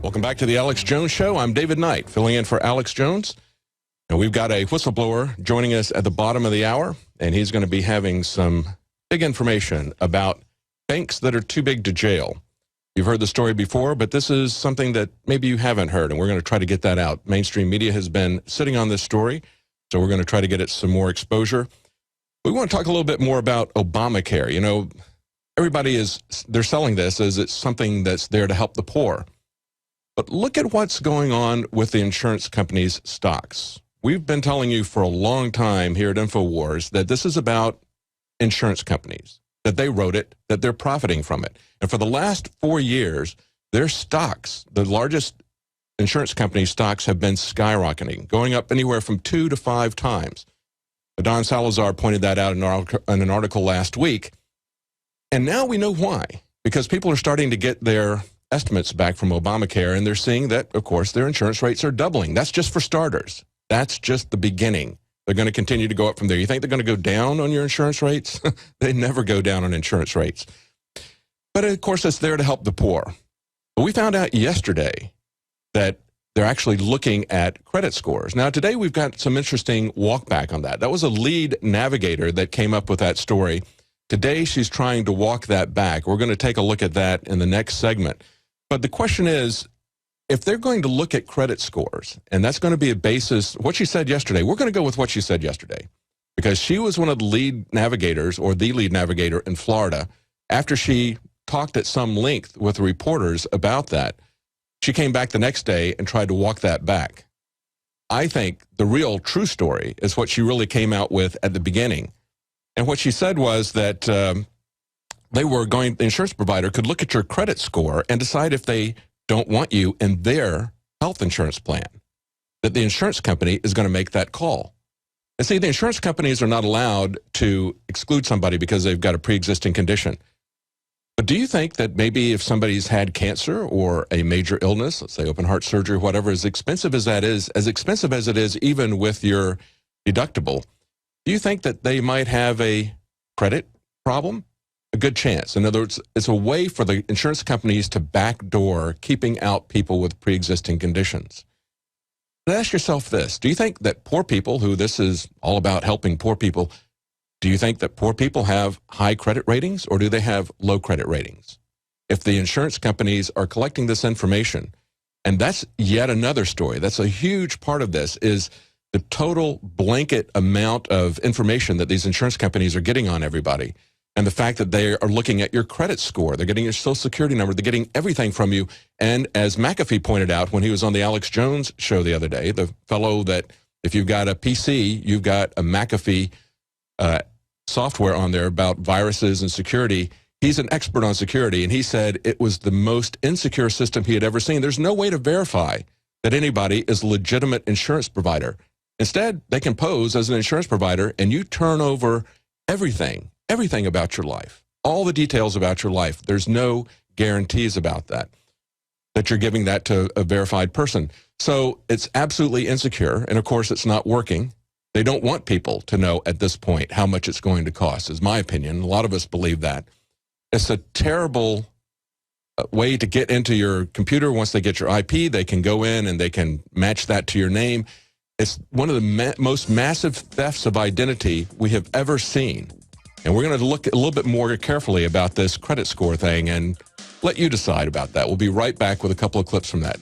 Welcome back to the Alex Jones Show. I'm David Knight, filling in for Alex Jones. And we've got a whistleblower joining us at the bottom of the hour, and he's going to be having some big information about banks that are too big to jail. You've heard the story before, but this is something that maybe you haven't heard, and we're going to try to get that out. Mainstream media has been sitting on this story, so we're going to try to get it some more exposure. We want to talk a little bit more about Obamacare. You know, they're selling this as it's something that's there to help the poor. But look at what's going on with the insurance companies' stocks. We've been telling you for a long time here at INFOWARS that this is about insurance companies, that they wrote it, that they're profiting from it. And for the last 4 years, their stocks, the largest insurance company stocks, have been skyrocketing, going up anywhere from 2 to 5 times. Don Salazar pointed that out in an article last week. And now we know why, because people are starting to get their estimates back from Obamacare, and they're seeing that, of course, their insurance rates are doubling. That's just for starters. That's just the beginning. They're going to continue to go up from there. You think they're going to go down on your insurance rates? They never go down on insurance rates. But, of course, it's there to help the poor. But we found out yesterday that they're actually looking at credit scores. Now, today we've got some interesting walk back on that. That was a lead navigator that came up with that story. Today, she's trying to walk that back. We're going to take a look at that in the next segment. But the question is, if they're going to look at credit scores, and that's going to be a basis, what she said yesterday, we're going to go with what she said yesterday, because she was one of the lead navigators, or the lead navigator in Florida. After she talked at some length with reporters about that, she came back the next day and tried to walk that back. I think the real true story is what she really came out with at the beginning. And what she said was that the insurance provider could look at your credit score and decide if they don't want you in their health insurance plan, that the insurance company is going to make that call. And see, the insurance companies are not allowed to exclude somebody because they've got a pre-existing condition. But do you think that maybe if somebody's had cancer or a major illness, let's say open heart surgery, whatever, as expensive as that is, as expensive as it is even with your deductible, do you think that they might have a credit problem? A good chance. In other words, it's a way for the insurance companies to backdoor keeping out people with pre-existing conditions. But ask yourself this. Do you think that poor people, who this is all about helping poor people, do you think that poor people have high credit ratings, or do they have low credit ratings? If the insurance companies are collecting this information, and that's yet another story, that's a huge part of this, is the total blanket amount of information that these insurance companies are getting on everybody. And the fact that they are looking at your credit score, they're getting your Social Security number, they're getting everything from you. And as McAfee pointed out when he was on the Alex Jones show the other day, the fellow that if you've got a PC, you've got a McAfee software on there about viruses and security. He's an expert on security, and he said it was the most insecure system he had ever seen. There's no way to verify that anybody is a legitimate insurance provider. Instead, they can pose as an insurance provider, and you turn over everything about your life, all the details about your life. There's no guarantees about that you're giving that to a verified person. So it's absolutely insecure, and of course it's not working. They don't want people to know at this point how much it's going to cost, is my opinion. A lot of us believe that. It's a terrible way to get into your computer. Once they get your IP, they can go in and they can match that to your name. It's one of the most massive thefts of identity we have ever seen. And we're going to look a little bit more carefully about this credit score thing and let you decide about that. We'll be right back with a couple of clips from that.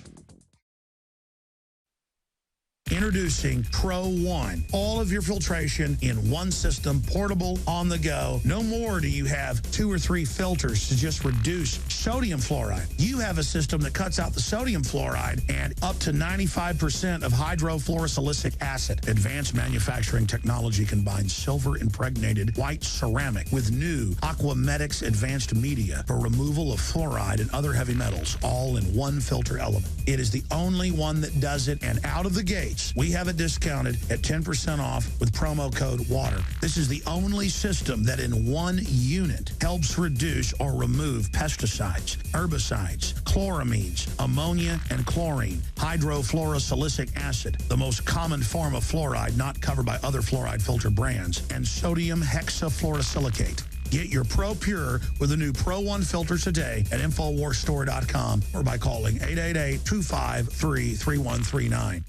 Introducing Pro One. All of your filtration in one system, portable, on the go. No more do you have 2 or 3 filters to just reduce sodium fluoride. You have a system that cuts out the sodium fluoride and up to 95% of hydrofluorosilicic acid. Advanced manufacturing technology combines silver-impregnated white ceramic with new Aquamedics advanced media for removal of fluoride and other heavy metals, all in one filter element. It is the only one that does it, and out of the gates, we have it discounted at 10% off with promo code WATER. This is the only system that in one unit helps reduce or remove pesticides, herbicides, chloramines, ammonia, and chlorine, hydrofluorosilicic acid, the most common form of fluoride not covered by other fluoride filter brands, and sodium hexafluorosilicate. Get your Pro Pure with the new Pro One filter today at InfoWarsStore.com or by calling 888-253-3139.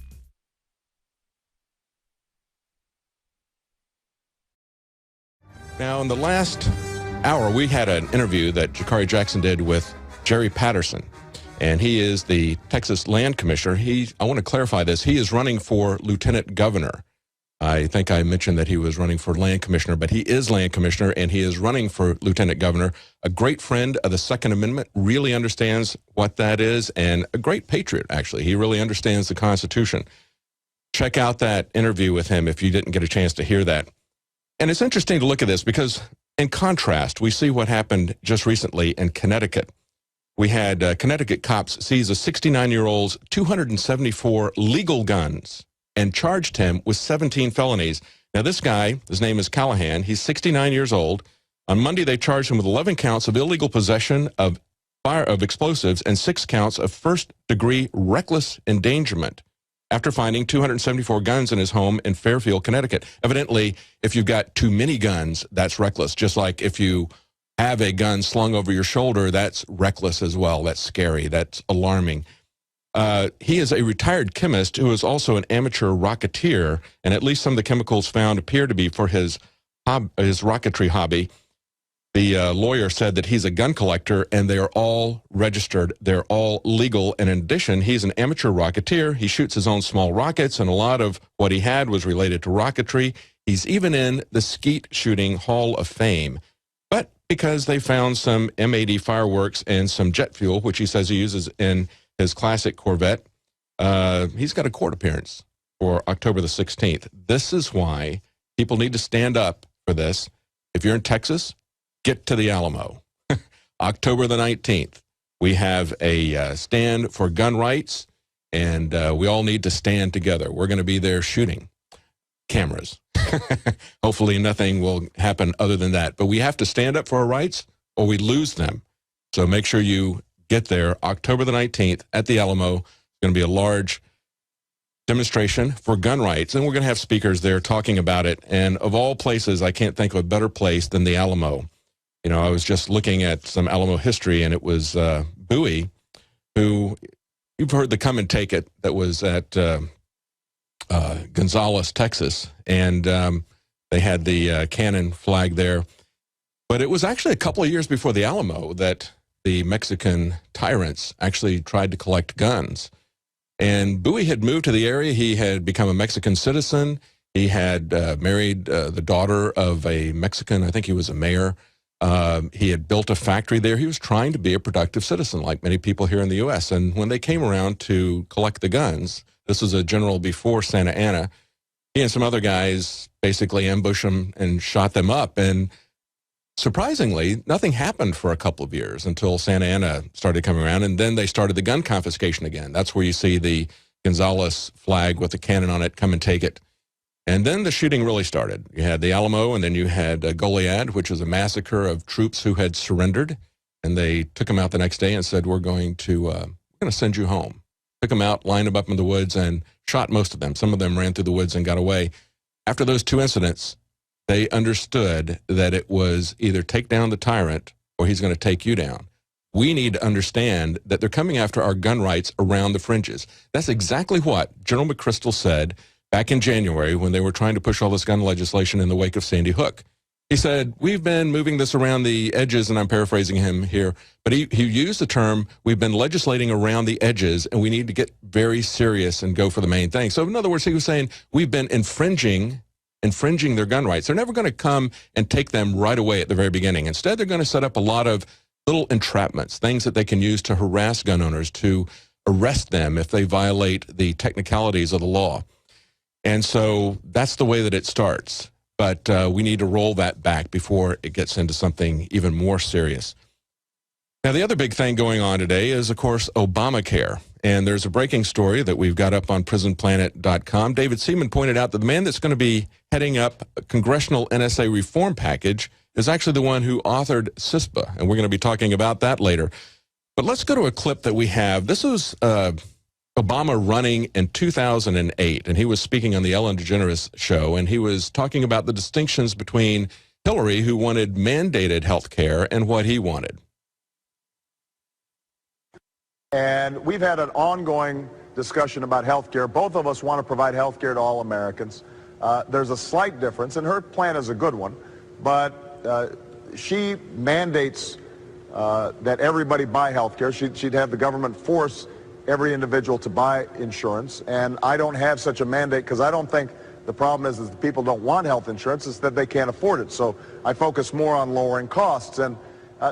Now, in the last hour, we had an interview that Jakari Jackson did with Jerry Patterson, and he is the Texas Land Commissioner. I want to clarify this. He is running for Lieutenant Governor. I think I mentioned that he was running for Land Commissioner, but he is Land Commissioner, and he is running for Lieutenant Governor. A great friend of the Second Amendment, really understands what that is, and a great patriot, actually. He really understands the Constitution. Check out that interview with him if you didn't get a chance to hear that. And it's interesting to look at this because, in contrast, we see what happened just recently in Connecticut. We had Connecticut cops seize a 69-year-old's 274 legal guns and charged him with 17 felonies. Now, this guy, his name is Callahan. He's 69 years old. On Monday, they charged him with 11 counts of illegal possession of explosives and 6 counts of first-degree reckless endangerment after finding 274 guns in his home in Fairfield, Connecticut. Evidently, if you've got too many guns, that's reckless. Just like if you have a gun slung over your shoulder, that's reckless as well. That's scary. That's alarming. He is a retired chemist who is also an amateur rocketeer, and at least some of the chemicals found appear to be for his rocketry hobby. The lawyer said that he's a gun collector, and they are all registered. They're all legal. And in addition, he's an amateur rocketeer. He shoots his own small rockets, and a lot of what he had was related to rocketry. He's even in the Skeet Shooting Hall of Fame. But because they found some M80 fireworks and some jet fuel, which he says he uses in his classic Corvette, he's got a court appearance for October the 16th. This is why people need to stand up for this. If you're in Texas, get to the Alamo. October the 19th, we have a stand for gun rights, and we all need to stand together. We're going to be there shooting cameras. Hopefully nothing will happen other than that. But we have to stand up for our rights or we lose them. So make sure you get there October the 19th at the Alamo. It's going to be a large demonstration for gun rights, and we're going to have speakers there talking about it. And of all places, I can't think of a better place than the Alamo. You know, I was just looking at some Alamo history, and it was Bowie, who, you've heard the Come and Take It, that was at Gonzales, Texas, and they had the cannon flag there. But it was actually a couple of years before the Alamo that the Mexican tyrants actually tried to collect guns. And Bowie had moved to the area. He had become a Mexican citizen. He had married the daughter of a Mexican, I think he was a mayor. He had built a factory there. He was trying to be a productive citizen, like many people here in the U.S. And when they came around to collect the guns, this was a general before Santa Anna, he and some other guys basically ambushed them and shot them up. And surprisingly, nothing happened for a couple of years until Santa Anna started coming around, and then they started the gun confiscation again. That's where you see the Gonzales flag with the cannon on it, Come and Take It. And then the shooting really started. You had the Alamo, and then you had Goliad, which was a massacre of troops who had surrendered, and they took them out the next day and said, we're going to send you home. Took them out, lined them up in the woods, and shot most of them. Some of them ran through the woods and got away. After those two incidents, they understood that it was either take down the tyrant or he's going to take you down. We need to understand that they're coming after our gun rights around the fringes. That's exactly what General McChrystal said back in January when they were trying to push all this gun legislation in the wake of Sandy Hook. He said, we've been moving this around the edges, and I'm paraphrasing him here, but he used the term, we've been legislating around the edges, and we need to get very serious and go for the main thing. So in other words, he was saying, we've been infringing their gun rights. They're never going to come and take them right away at the very beginning. Instead, they're going to set up a lot of little entrapments, things that they can use to harass gun owners, to arrest them if they violate the technicalities of the law. And so that's the way that it starts. But we need to roll that back before it gets into something even more serious. Now, the other big thing going on today is, of course, Obamacare. And there's a breaking story that we've got up on prisonplanet.com. David Seaman pointed out that the man that's going to be heading up a congressional NSA reform package is actually the one who authored CISPA. And we're going to be talking about that later. But let's go to a clip that we have. This was Obama running in 2008, and he was speaking on the Ellen DeGeneres show, and he was talking about the distinctions between Hillary, who wanted mandated health care, and what he wanted. And we've had an ongoing discussion about health care. Both of us want to provide health care to all Americans. There's a slight difference, and her plan is a good one, but she mandates that everybody buy health care. She'd have the government force every individual to buy insurance, and I don't have such a mandate because I don't think the problem is that people don't want health insurance, it's that they can't afford it. So I focus more on lowering costs, and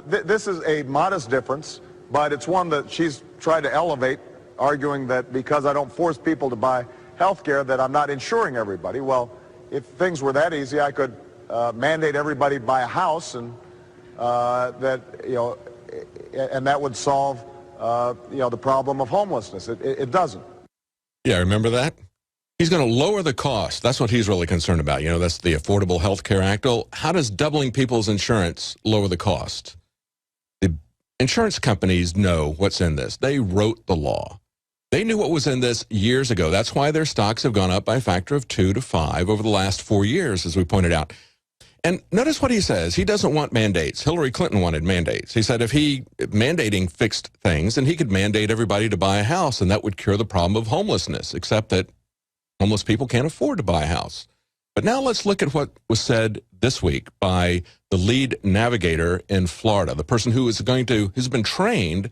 this is a modest difference, but it's one that she's tried to elevate, arguing that because I don't force people to buy health care that I'm not insuring everybody. Well, if things were that easy, I could mandate everybody buy a house, and and that would solve the problem of homelessness. It doesn't. Yeah, remember that? He's going to lower the cost. That's what he's really concerned about. You know, that's the Affordable Health Care Act. Well, how does doubling people's insurance lower the cost? The insurance companies know what's in this. They wrote the law. They knew what was in this years ago. That's why their stocks have gone up by a factor of 2 to 5 over the last 4 years, as we pointed out. And notice what he says. He doesn't want mandates. Hillary Clinton wanted mandates. He said if mandating fixed things, then he could mandate everybody to buy a house, and that would cure the problem of homelessness, except that homeless people can't afford to buy a house. But now let's look at what was said this week by the lead navigator in Florida, the person who's been trained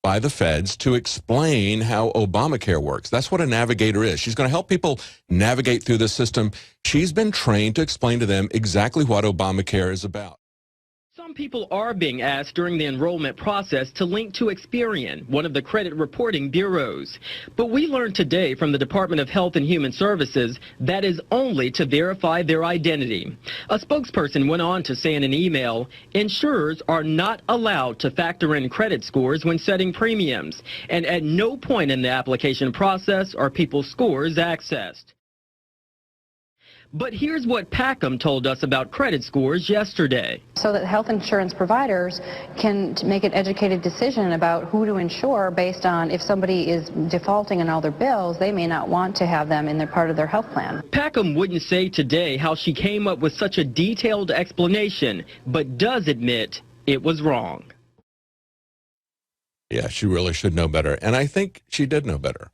by the feds to explain how Obamacare works. That's what a navigator is. She's going to help people navigate through the system. She's been trained to explain to them exactly what Obamacare is about. Some people are being asked during the enrollment process to link to Experian, one of the credit reporting bureaus. But we learned today from the Department of Health and Human Services that is only to verify their identity. A spokesperson went on to say in an email, insurers are not allowed to factor in credit scores when setting premiums, and at no point in the application process are people's scores accessed. But here's what Packham told us about credit scores yesterday. So that health insurance providers can make an educated decision about who to insure based on if somebody is defaulting on all their bills, they may not want to have them in their part of their health plan. Packham wouldn't say today how she came up with such a detailed explanation, but does admit it was wrong. Yeah, she really should know better, and I think she did know better.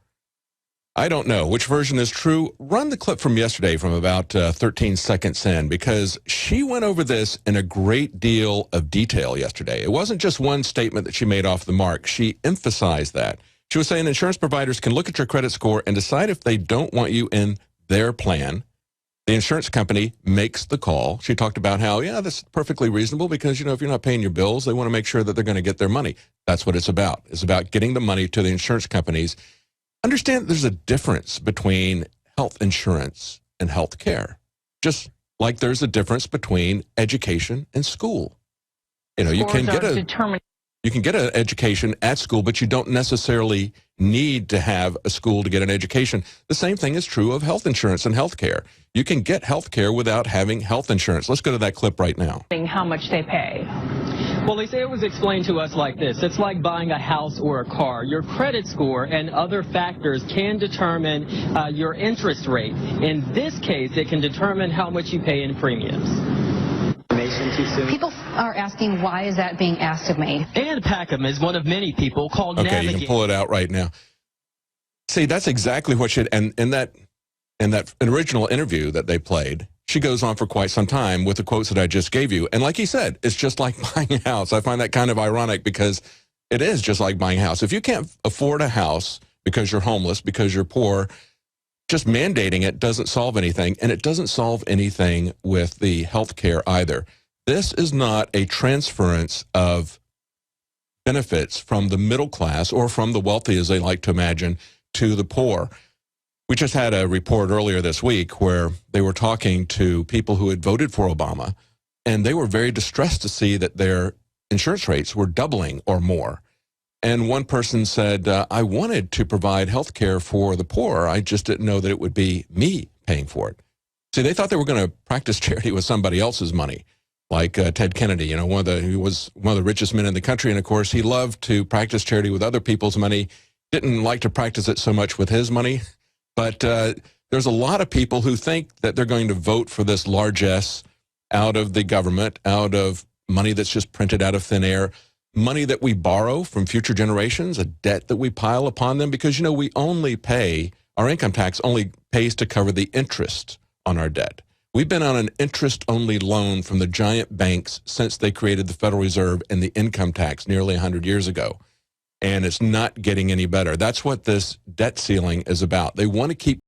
I don't know which version is true. Run the clip from yesterday from about 13 seconds in, because she went over this in a great deal of detail yesterday. It wasn't just one statement that she made off the mark. She emphasized that. She was saying insurance providers can look at your credit score and decide if they don't want you in their plan. The insurance company makes the call. She talked about how, yeah, that's perfectly reasonable because, if you're not paying your bills, they want to make sure that they're going to get their money. That's what it's about. It's about getting the money to the insurance companies. Understand there's a difference between health insurance and health care, just like there's a difference between education and school. You can get an education at school, but you don't necessarily need to have a school to get an education. The same thing is true of health insurance and health care. You can get health care without having health insurance. Let's go to that clip right now. How much they pay. Well, they say it was explained to us like this. It's like buying a house or a car. Your credit score and other factors can determine your interest rate. In this case, it can determine how much you pay in premiums. People are asking, why is that being asked of me? And Packham is one of many people called Okay, Navigate. you can pull it out right now. See, that's exactly what and in that original interview that they played, she goes on for quite some time with the quotes that I just gave you. And like he said, it's just like buying a house. I find that kind of ironic because it is just like buying a house. If you can't afford a house because you're homeless, because you're poor, just mandating it doesn't solve anything. And it doesn't solve anything with the health care either. This is not a transference of benefits from the middle class or from the wealthy, as they like to imagine, to the poor. We just had a report earlier this week where they were talking to people who had voted for Obama, and they were very distressed to see that their insurance rates were doubling or more. And one person said, I wanted to provide health care for the poor. I just didn't know that it would be me paying for it. See, they thought they were going to practice charity with somebody else's money, like Ted Kennedy, he was one of the richest men in the country. And, of course, he loved to practice charity with other people's money, didn't like to practice it so much with his money. But there's a lot of people who think that they're going to vote for this largesse out of the government, out of money that's just printed out of thin air, money that we borrow from future generations, a debt that we pile upon them, because, you know, we only pay, our income tax only pays to cover the interest on our debt. We've been on an interest-only loan from the giant banks since they created the Federal Reserve and the income tax nearly 100 years ago. And it's not getting any better. That's what this debt ceiling is about. They want to keep